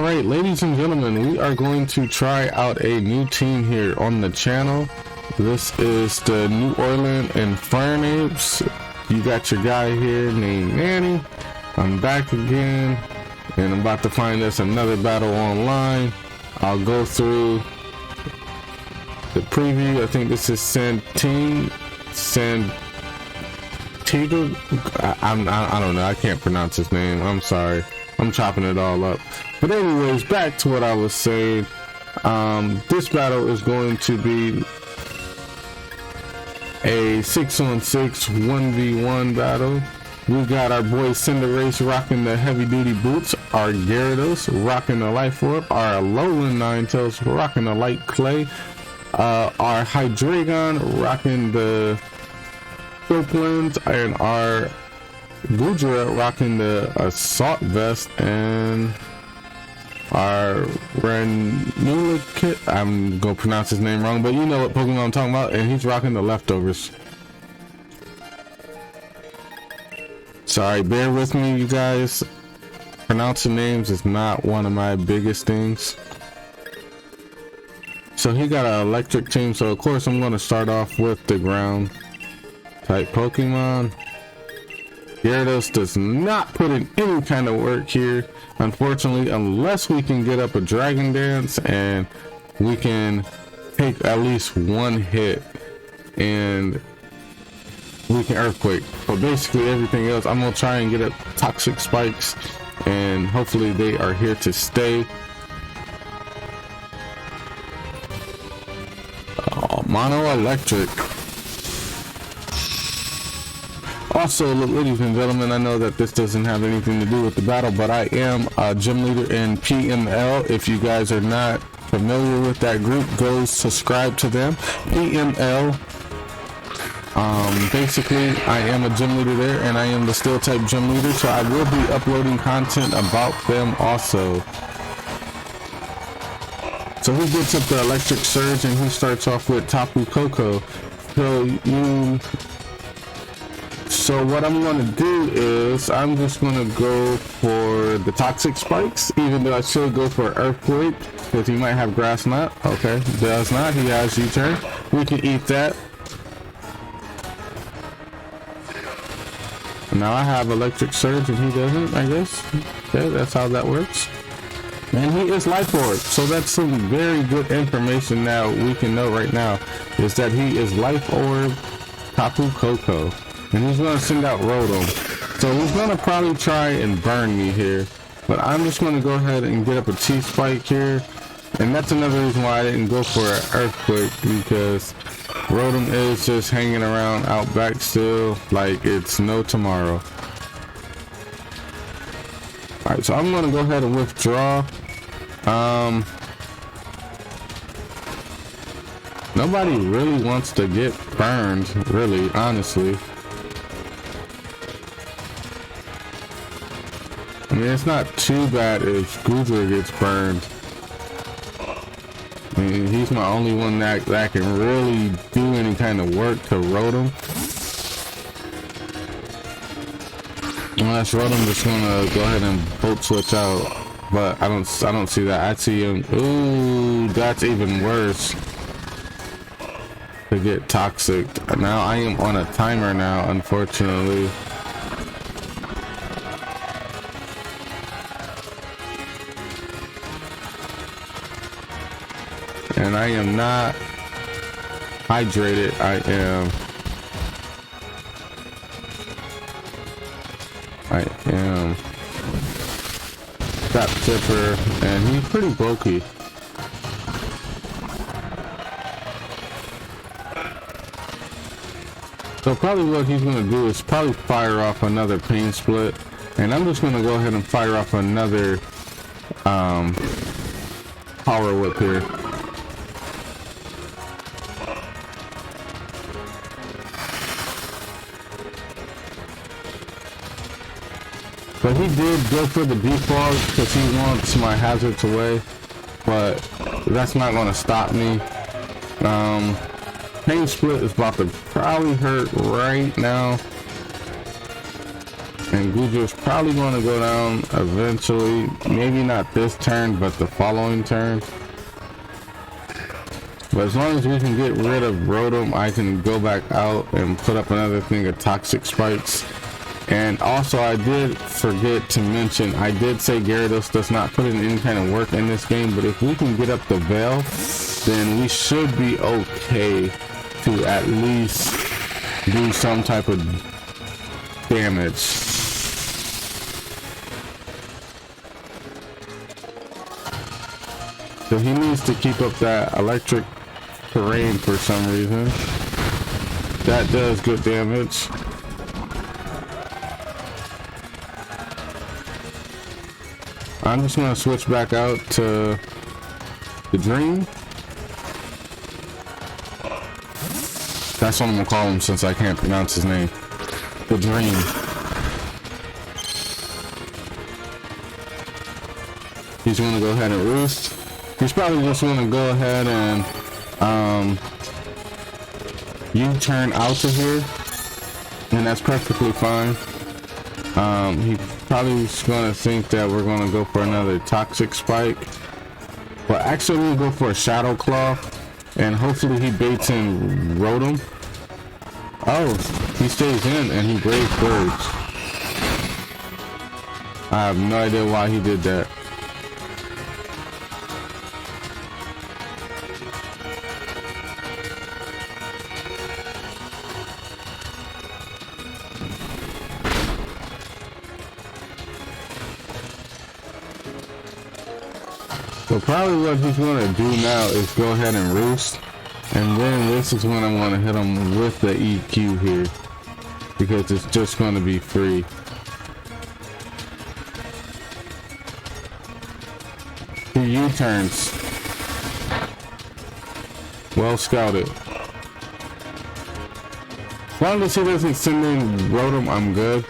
Alright, ladies and gentlemen, we are going to try out a new team here on the channel. This is the New Orleans Infernables. You got your guy here named Manny. I'm back again, and I'm about to find us another battle online. I'll go through the preview. I think this is Santigo. I don't know. I can't pronounce his name. I'm sorry. I'm chopping it all up. But anyways, back to what I was saying. This battle is going to be a 6-on-6 1v1 battle. We got our boy Cinderace rocking the heavy duty boots, our Gyarados rocking the life orb, our Hail Ninetails rocking the light clay, our Hydreigon rocking the silk lens, and our Gudra rocking the assault vest, and our Renula, I'm gonna pronounce his name wrong, but you know what Pokemon I'm talking about, and he's rocking the leftovers. Sorry, bear with me, you guys. Pronouncing names is not one of my biggest things. So he got an electric team, so of course I'm going to start off with the ground type Pokemon. Gyarados does not put in any kind of work here, unfortunately, unless we can get up a Dragon Dance and we can take at least one hit and we can Earthquake. But basically everything else, I'm gonna try and get up Toxic Spikes, and hopefully they are here to stay. Mono Electric. Also, ladies and gentlemen, I know that this doesn't have anything to do with the battle, but I am a gym leader in PML. If you guys are not familiar with that group, go subscribe to them. PML. Basically, I am a gym leader there, and I am the steel type gym leader, so I will be uploading content about them also. So he gets up the electric surge, and he starts off with Tapu Koko. So what I'm going to do is I'm just going to go for the Toxic Spikes, even though I should go for Earthquake because he might have Grass Knot. Okay, does not. He has U-turn. We can eat that. Now I have Electric Surge and he doesn't, I guess. Okay, that's how that works. And he is Life Orb, so that's some very good information now we can know right now, is that he is Life Orb Tapu Koko. And he's going to send out Rotom. So he's going to probably try and burn me here. But I'm just going to go ahead and get up a T-Spike here. And that's another reason why I didn't go for an Earthquake, because Rotom is just hanging around out back still like it's no tomorrow. Alright, so I'm going to go ahead and withdraw. Nobody really wants to get burned, really, honestly. I mean, it's not too bad if Gudra gets burned. I mean, he's my only one that can really do any kind of work to Rotom. Unless Rotom just gonna go ahead and Volt Switch out, but I don't see that. I see him. Ooh, that's even worse. To get Toxic. Now I am on a timer now, unfortunately. And I am not hydrated. I am Trap Tipper, and he's pretty bulky. So probably what he's gonna do is probably fire off another Pain Split, and I'm just gonna go ahead and fire off another Power Whip here. But he did go for the defog because he wants my hazards away, but that's not going to stop me. Pain Split is about to probably hurt right now. And Gujo's probably going to go down eventually. Maybe not this turn, but the following turn. But as long as we can get rid of Rotom, I can go back out and put up another thing of Toxic Spikes. And also, I did forget to mention, I did say Gyarados does not put in any kind of work in this game, but if we can get up the Veil, then we should be okay to at least do some type of damage. So he needs to keep up that electric terrain for some reason. That does good damage. I'm just gonna switch back out to the Dream. That's what I'm gonna call him since I can't pronounce his name. The Dream. He's gonna go ahead and roost. He's probably just gonna go ahead and U-turn out of here, and that's perfectly fine. He probably is gonna think that we're gonna go for another Toxic Spike, but actually we'll go for a Shadow Claw, and hopefully he baits in Rotom. Oh, he stays in and he Brave Birds. I have no idea why he did that. So probably what he's going to do now is go ahead and roost, and then this is when I'm going to hit him with the EQ here, because it's just going to be free. He U-turns. Well scouted. As long as he doesn't send in Rotom, I'm good.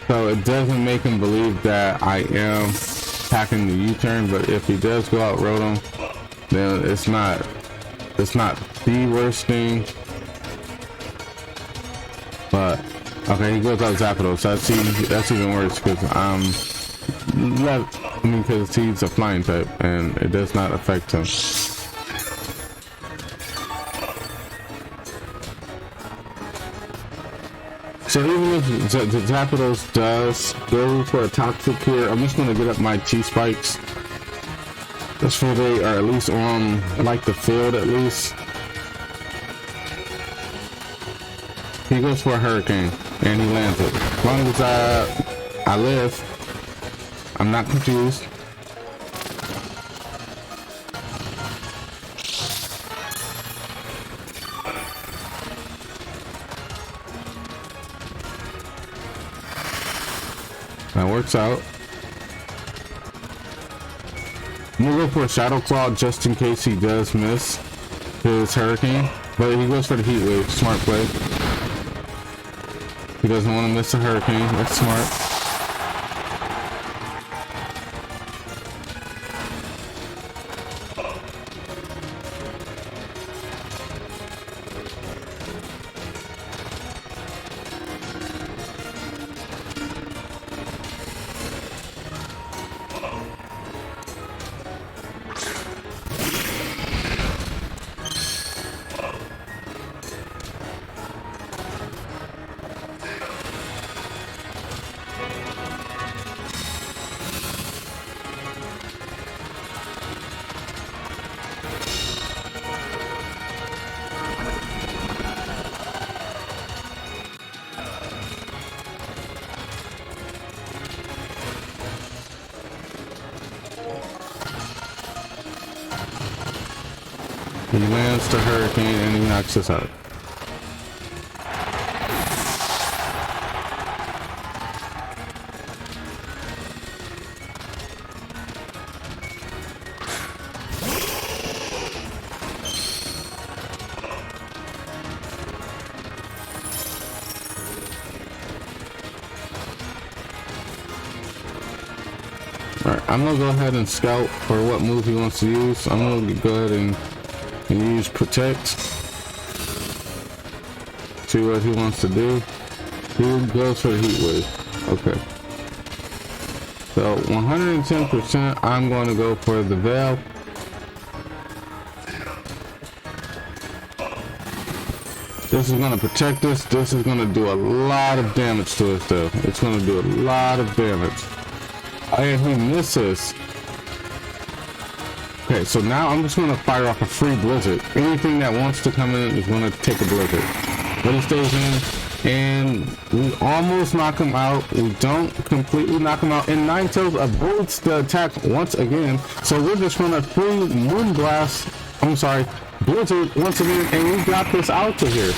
So it doesn't make him believe that I am attacking the U-turn, but if he does go out Rotom, then it's not the worst thing. But okay, he goes out Zapdos. That's even worse because because he's a flying type and it does not affect him. So even if Zapdos does go for a Toxic here, I'm just going to get up my T-Spikes. That's where they are at least on, like, the field at least. He goes for a Hurricane, and he lands it. As long as I live, I'm not confused. That works out. I'm gonna go for a Shadow Claw just in case he does miss his Hurricane, but he goes for the Heat Wave. Smart play. He doesn't want to miss a Hurricane. That's smart. He lands the Hurricane and he knocks us out. Alright, I'm gonna go ahead and scout for what move he wants to use. I'm gonna go ahead and use Protect. See what he wants to do. He goes for the Heat Wave. Okay. So 110%, I'm going to go for the veil. This is going to protect us. This is going to do a lot of damage to us though. It's going to do a lot of damage. And he misses. Okay, so now I'm just going to fire off a free blizzard. Anything that wants to come in is going to take a blizzard. But he stays in, and we almost knock him out. We don't completely knock him out. And Ninetails avoids the attack once again. So we're just going to free Moonblast. I'm sorry, Blizzard once again, and we got this out of here.